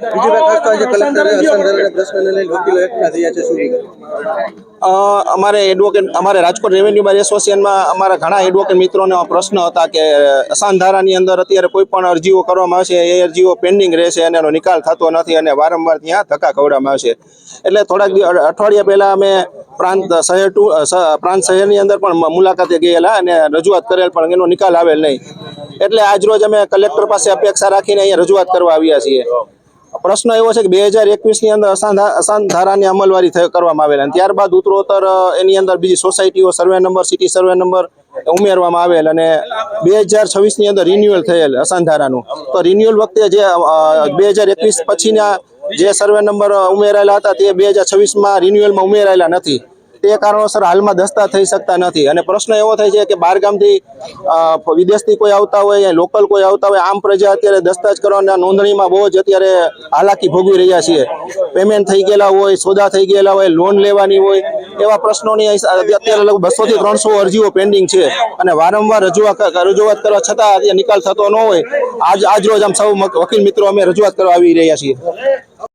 બીજું ખાસ તો આજે કલેક્ટરે અસંધારણીય પ્રશ્નને લઈને વકીલો એકઠા થયા છે, શું અમારે રાજકોટ રેવન્યુ બાર એસોસિએશનમાં અમારા ઘણા એડવોકેટ મિત્રોને પ્રશ્ન હતા કે અસાંધારાની અંદર અત્યારે કોઈ પણ અરજીઓ કરવામાં આવશે એ અરજીઓ પેન્ડિંગ રહેશે અને એનો નિકાલ થતો નથી અને વારંવાર ત્યાં ધક્કા ખવડાવવામાં આવશે. એટલે થોડાક અઠવાડિયા પહેલા અમે પ્રાંત શહેરની અંદર પણ મુલાકાતે ગયેલા અને રજૂઆત કરેલ પણ એનો નિકાલ આવેલ નહીં. એટલે આજરોજ અમે કલેક્ટર પાસે અપેક્ષા રાખીને અહીંયા રજૂઆત કરવા આવ્યા છીએ. પ્રશ્ન એવો છે કે 2021ની અંદર અસાંધારાની અમલવારી કરવામાં આવેલ અને ત્યારબાદ ઉત્તરોત્તર એની અંદર બીજી સોસાયટીઓ survey number city survey number ઉમેરવામાં આવેલ અને 2026ની અંદર રિન્યુઅલ થયેલ અસાંધારાનું. તો રિન્યુઅલ વખતે જે 2021 પછીના જે સર્વે નંબર ઉમેરાયેલા હતા તે 2026માં રિન્યુઅલમાં ઉમેરાયેલા નથી. તે કારણોસર હાલમાં દસ્તા થઈ શકતા નથી અને પ્રશ્ન એવો થાય છે કે બહારગામથી વિદેશથી કોઈ આવતા હોય લોકલ કોઈ આવતા હોય આમ પ્રજા અત્યારે દસ્તાવેજ કરવાના નોંધણીમાં બહુ જ અત્યારે હાલાકી ભોગવી રહ્યા છીએ. પેમેન્ટ થઈ ગયેલા હોય, સોદા થઈ ગયેલા હોય, લોન લેવાની હોય એવા પ્રશ્નોની અત્યારે લગભગ 200 થી 300 અરજીઓ પેન્ડિંગ છે અને વારંવાર રજૂઆત કરવા છતાં નિકાલ થતો ન હોય આજ રોજ આમ સૌ વકીલ મિત્રો અમે રજૂઆત કરવા આવી રહ્યા છીએ.